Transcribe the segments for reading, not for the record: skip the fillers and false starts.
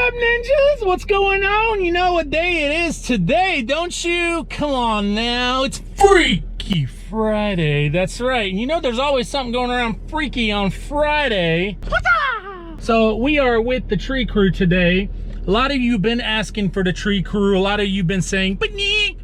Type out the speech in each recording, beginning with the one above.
up, ninjas? What's going on? You know what day it is today, don't you? Come on now, it's Freaky Friday. That's right. You know there's always something going around freaky on Friday. So we are with the tree crew today. A lot of you have been asking for the tree crew. A lot of you have been saying, but Nick,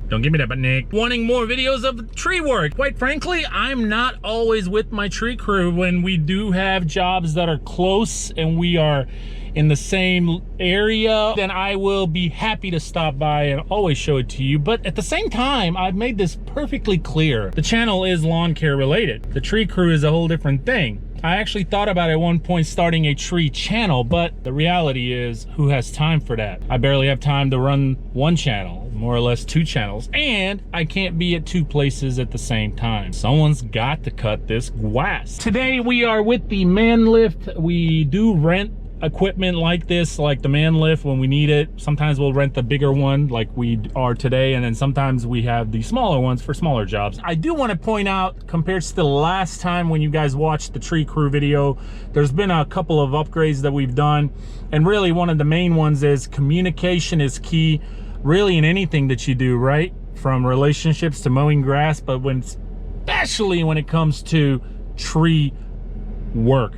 don't give me that, but Nick. Wanting more videos of tree work. Quite frankly, I'm not always with my tree crew when we do have jobs that are close and we are in the same area. Then I will be happy to stop by and always show it to you. But at the same time, I've made this perfectly clear. The channel is lawn care related. The tree crew is a whole different thing. I actually thought about at one point starting a tree channel, but the reality is, who has time for that? I barely have time to run one channel, more or less 2 channels, and I can't be at 2 places at the same time. Someone's got to cut this grass. Today we are with the man lift. We do rent equipment like this, like the man lift when we need it. Sometimes we'll rent the bigger one like we are today, and then sometimes we have the smaller ones for smaller jobs. I do want to point out, compared to the last time when you guys watched the tree crew video, there's been a couple of upgrades that we've done, and really one of the main ones is communication is key really in anything that you do, right? From relationships to mowing grass, but especially when it comes to tree work.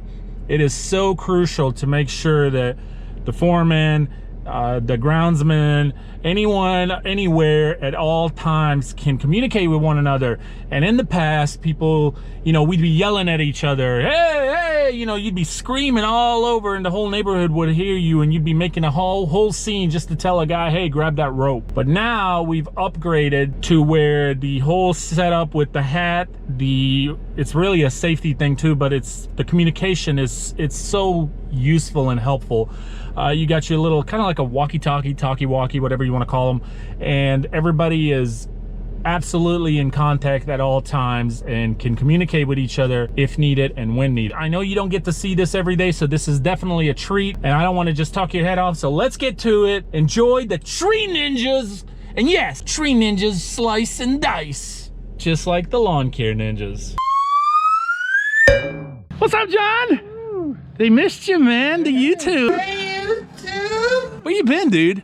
It is so crucial to make sure that the foreman, the groundsman, anyone, anywhere, at all times can communicate with one another. And in the past, people, you know, we'd be yelling at each other. Hey, you know, you'd be screaming all over and the whole neighborhood would hear you, and you'd be making a whole scene just to tell a guy, hey, grab that rope. But now we've upgraded to where the whole setup with the hat, it's really a safety thing too, but the communication it's so useful and helpful. You got your little kind of like a walkie-talkie, talkie-walkie, whatever you want to call them, and everybody is absolutely in contact at all times and can communicate with each other if needed and when needed. I know you don't get to see this every day, so this is definitely a treat, and I don't want to just talk your head off, so let's get to it. Enjoy the Tree Ninjas, and yes, Tree Ninjas slice and dice, just like the lawn care ninjas. What's up, John? Ooh. They missed you, man. The YouTube. Hey, YouTube. Where you been, dude?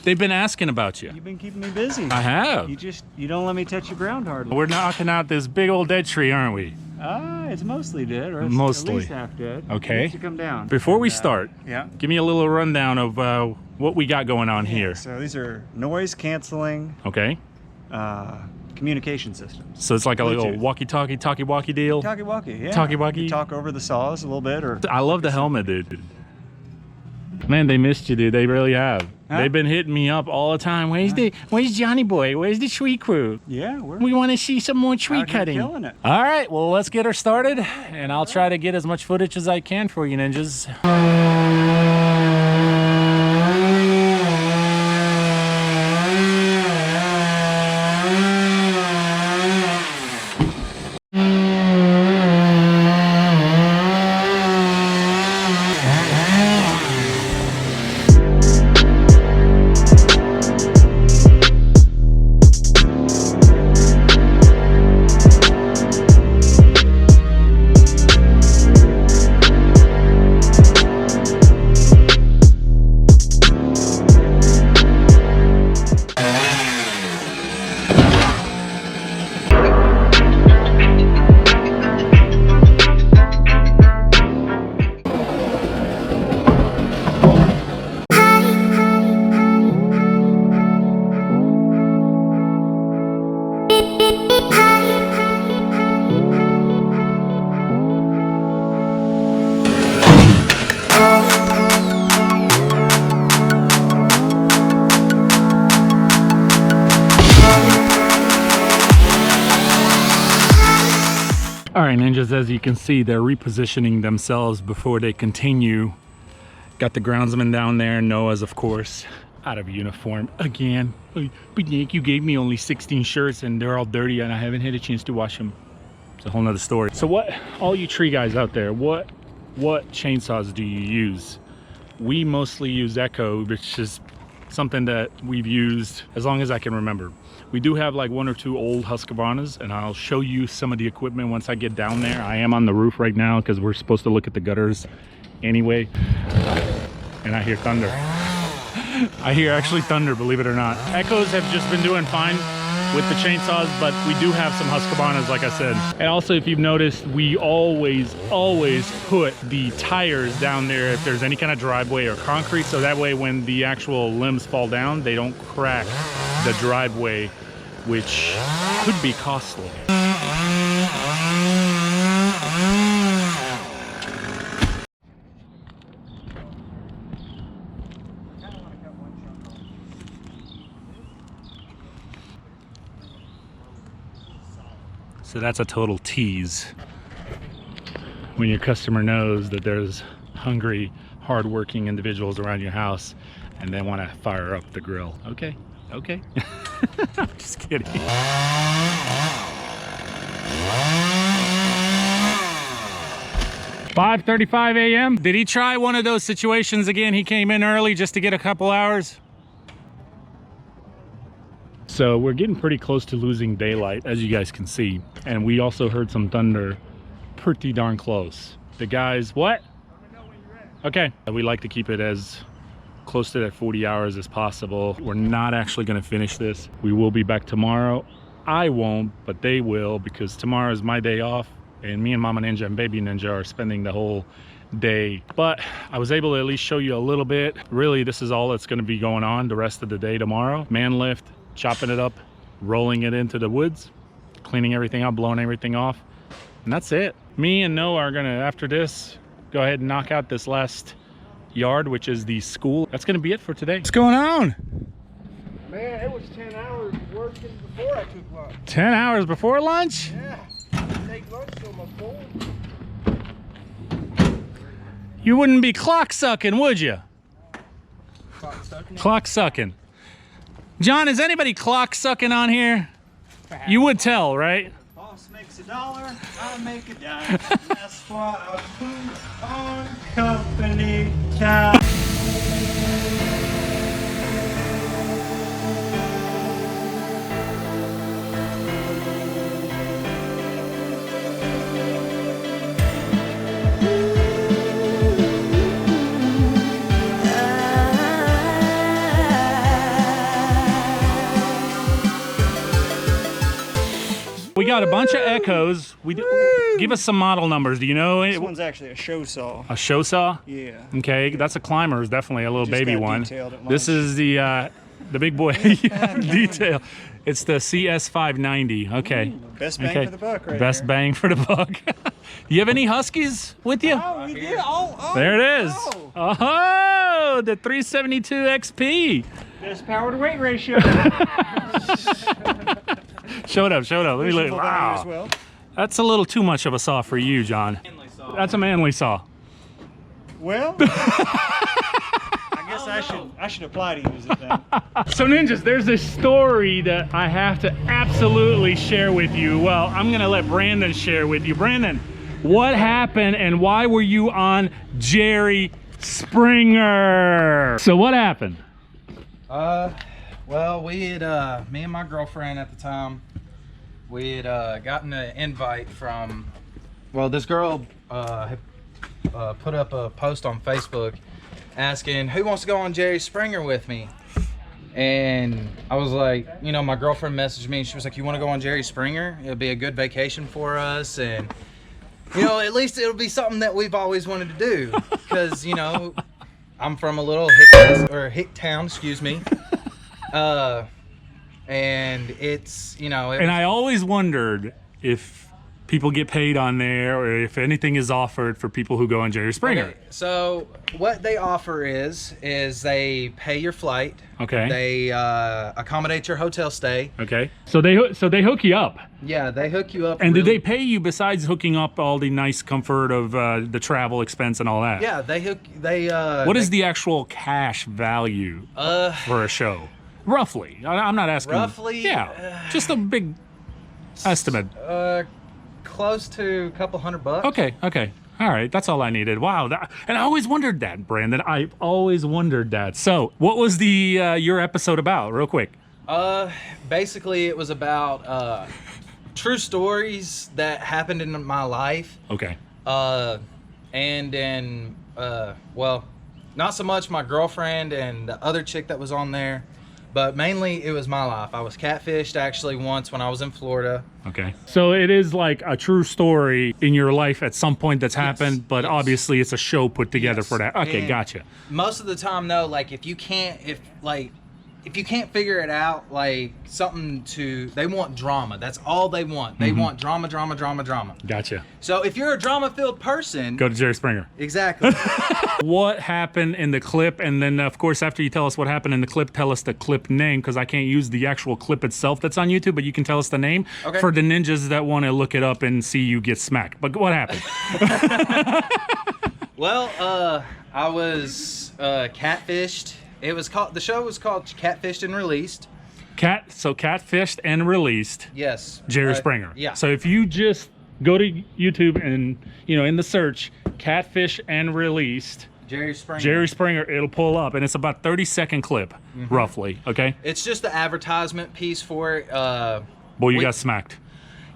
They've been asking about you. You've been keeping me busy. I have. You don't let me touch your ground hardly. We're knocking out this big old dead tree, aren't we? It's mostly dead, or it's mostly. at least half dead. Okay. It needs to come down. Before we start, yeah, give me a little rundown of what we got going on here. So these are noise canceling. Okay. Communication systems. So it's like a Bluetooth. little walkie-talkie, talkie-walkie deal. Talkie-walkie, yeah. Talkie-walkie. You talk over the saws a little bit, or. I love the helmet, dude. Man, they missed you, dude. They really have. Huh? They've been hitting me up all the time. Where's Johnny Boy? Where's the tree crew? Yeah, we want to see some more tree cutting. Killing it. All right, well, let's get her started, and I'll try to get as much footage as I can for you, ninjas. All right, ninjas, as you can see, they're repositioning themselves before they continue. Got the groundsman down there, Noah's, of course, out of uniform again. But Nick, you gave me only 16 shirts and they're all dirty and I haven't had a chance to wash them. It's a whole nother story. So what, all you tree guys out there, what chainsaws do you use? We mostly use Echo, which is something that we've used as long as I can remember. We do have like 1 or 2 old Husqvarnas, and I'll show you some of the equipment once I get down there. I am on the roof right now because we're supposed to look at the gutters anyway. and I hear thunder. I hear actually thunder, believe it or not. Echoes have just been doing fine with the chainsaws, but we do have some Husqvarnas, like I said. And also, if you've noticed, we always put the tires down there if there's any kind of driveway or concrete, so that way when the actual limbs fall down, they don't crack the driveway, which could be costly. So that's a total tease when your customer knows that there's hungry, hardworking individuals around your house and they want to fire up the grill. Okay, okay. I'm just kidding. 5:35 a.m. Did he try one of those situations again? He came in early just to get a couple hours. So we're getting pretty close to losing daylight, as you guys can see. And we also heard some thunder pretty darn close. The guys, what? Okay. We like to keep it as close to that 40 hours as possible. We're not actually gonna finish this. We will be back tomorrow. I won't, but they will, because tomorrow is my day off and me and Mama Ninja and Baby Ninja are spending the whole day. But I was able to at least show you a little bit. Really, this is all that's gonna be going on the rest of the day tomorrow. Man lift, chopping it up, rolling it into the woods, cleaning everything up, blowing everything off, and that's it. Me and Noah are gonna, after this, go ahead and knock out this last yard, which is the school. That's gonna be it for today. What's going on? Man, it was 10 hours working before I took lunch. 10 hours before lunch? Yeah, I didn't take lunch till my full. You wouldn't be clock sucking, would you? Clock sucking? Clock sucking. John, is anybody clock sucking on here? You would tell, right? Boss makes $1, I make a dime. That's why I put on company time. We got a bunch of Echoes. Give us some model numbers. Do you know This it? one's actually a show saw. A show saw? Yeah. Okay, that's a climber. Is definitely a little Just baby got one. detailed at This lunch. is the big boy detail. It's the CS590. Okay. Best bang Okay. for the buck right Best here. bang for the buck. You have any Huskies with you? Oh, we did? Oh, There it is. Oh. Oh, the 372 XP. Best power to weight ratio. Show it up. Let me look. Visual value as Wow. well. That's a little too much of a saw for you, John. That's a manly saw. Well, I guess I should apply to use it then. So ninjas, there's this story that I have to absolutely share with you. Well, I'm gonna let Brandon share with you. Brandon, what happened and why were you on Jerry Springer? So what happened? Well, we had, me and my girlfriend at the time, we had gotten an invite from, well, this girl had put up a post on Facebook asking who wants to go on Jerry Springer with me. And I was like, you know, my girlfriend messaged me and she was like, you want to go on Jerry Springer? It'll be a good vacation for us. And, you know, at least it'll be something that we've always wanted to do. Because, you know, I'm from a little hick town, excuse me. And it's, you know, And I always wondered if people get paid on there or if anything is offered for people who go on Jerry Springer. okay, so what they offer is they pay your flight. Okay. They accommodate your hotel stay. Okay. So they hook you up. Yeah, they hook you up. And do really- they pay you besides hooking up all the nice comfort of the travel expense and all that? Yeah, they. What is the actual cash value for a show? Roughly. I'm not asking. Roughly, Yeah. Just a big estimate. close to a couple $100? Okay. All right. That's all I needed. Wow. And I always wondered that, Brandon. I've always wondered that. So what was the your episode about, real quick? Basically, it was about true stories that happened in my life. Okay. And then, well, not so much my girlfriend and the other chick that was on there, but mainly it was my life. I was catfished actually once when I was in Florida. Okay. So it is like a true story in your life at some point that's happened, but obviously it's a show put together for that. Okay, And gotcha. Most of the time, though, like if you can't figure it out, like they want drama. That's all they want. They want drama, drama, drama, drama. Gotcha. So if you're a drama-filled person, Go to Jerry Springer. exactly. What happened in the clip, and then of course after you tell us what happened in the clip, tell us the clip name, because I can't use the actual clip itself that's on YouTube, but you can tell us the name for the ninjas that want to look it up and see you get smacked. But what happened? Well, I was catfished. The show was called Catfished and Released. Catfished and Released. Yes. Jerry Springer. Yeah. So if you just go to YouTube and, you know, in the search, Catfish and Released, Jerry Springer. it'll pull up, and it's about 30-second clip, roughly, okay? It's just the advertisement piece for it. Boy, you got smacked.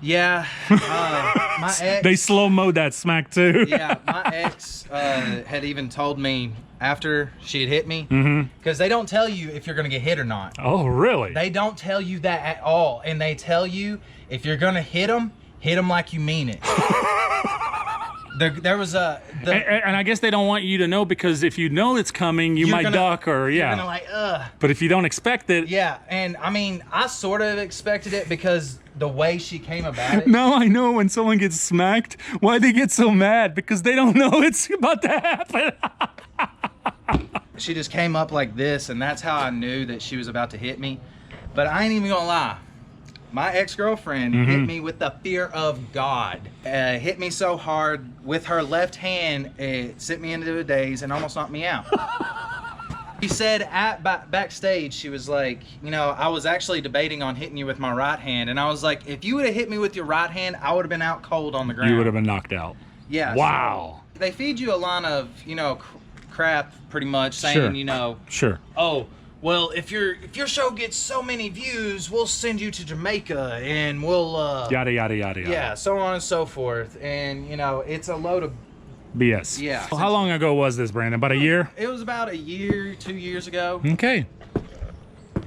Yeah. My ex... They slow-mo'd that smack, too. Yeah, my ex had even told me after she had hit me, because they don't tell you if you're going to get hit or not. Oh, really? They don't tell you that at all. And they tell you if you're going to hit them like you mean it. There was a... And I guess they don't want you to know, because if you know it's coming, you might duck or, You're gonna like, ugh. But if you don't expect it... Yeah, and I mean, I sort of expected it because the way she came about it. Now I know when someone gets smacked, why they get so mad, because they don't know it's about to happen. She just came up like this, and that's how I knew that she was about to hit me. But I ain't even gonna lie. My ex-girlfriend hit me with the fear of God. Hit me so hard with her left hand, it sent me into a daze and almost knocked me out. She said backstage, she was like, you know, I was actually debating on hitting you with my right hand. And I was like, if you would have hit me with your right hand, I would have been out cold on the ground. You would have been knocked out. Yeah. Wow. So they feed you a line of, you know, crap pretty much, saying, you know, oh, well, if your show gets so many views, we'll send you to Jamaica and we'll yada yada yada yada. Yeah, so on and so forth. And you know, it's a load of BS. Yeah. Well, how long ago was this, Brandon? About a year? It was about a year, 2 years ago. Okay.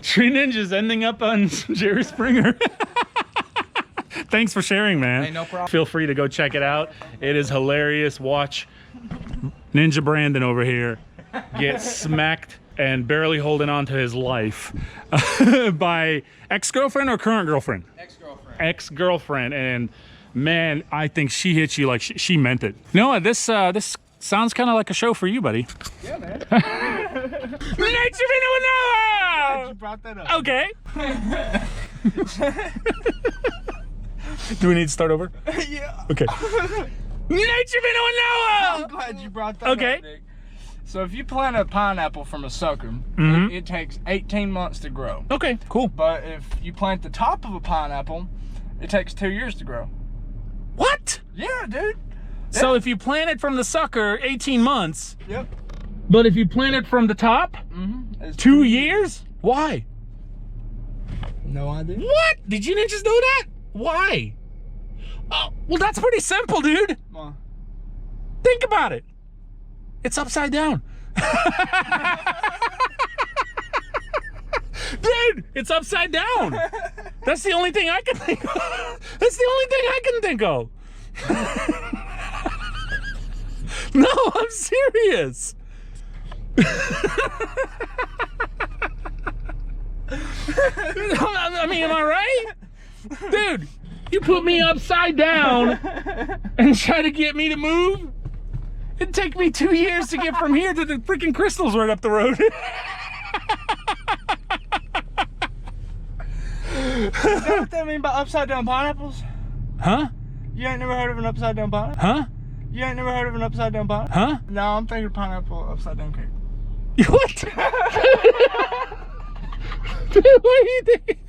Three Ninjas ending up on Jerry Springer. Thanks for sharing, man. Hey, no problem. Feel free to go check it out. It is hilarious. Watch Ninja Brandon over here get smacked and barely holding on to his life by ex-girlfriend or current girlfriend? Ex-girlfriend. Ex-girlfriend. And man, I think she hit you like she meant it. Noah, this sounds kind of like a show for you, buddy. Yeah, man. You brought that up. Okay. Do we need to start over? Yeah. Okay. I'm glad you brought that up, Nick. So if you plant a pineapple from a sucker, it takes 18 months to grow. Okay, cool. But if you plant the top of a pineapple, it takes 2 years to grow. What? Yeah, dude. So if you plant it from the sucker, 18 months. Yep. But if you plant it from the top, 2 years? Why? No idea. What? Did you ninjas know that? Why? Oh, well, that's pretty simple, dude. Think about it. It's upside down. Dude, it's upside down. That's the only thing I can think of. That's the only thing I can think of. No, I'm serious. I mean, am I right? Dude, you put me upside down and try to get me to move? It'd take me 2 years to get from here to the freaking crystals right up the road. Is that what they mean by upside down pineapples? Huh? You ain't never heard of an upside down pineapple? Huh? You ain't never heard of an upside down pineapple? Huh? No, I'm thinking pineapple upside down cake. What? Dude, what do you think?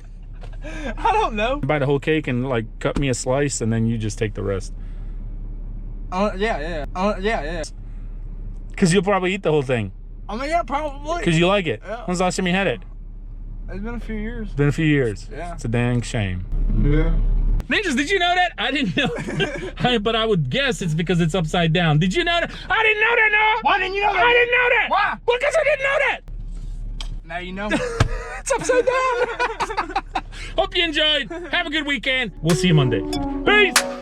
I don't know. Buy the whole cake and like cut me a slice and then you just take the rest. Yeah. Yeah. Cause you'll probably eat the whole thing. I mean, yeah, probably. Cause you like it. Yeah. When's the last time you had it? It's been a few years. It's been a few years. Yeah. It's a dang shame. Yeah. Ninjas, did you know that? I didn't know. But I would guess it's because it's upside down. Did you know that? I didn't know that, Noah. Why didn't you know that? I didn't know that. Why? Because I didn't know that. Now you know. It's upside down. Hope you enjoyed. Have a good weekend. We'll see you Monday. Peace.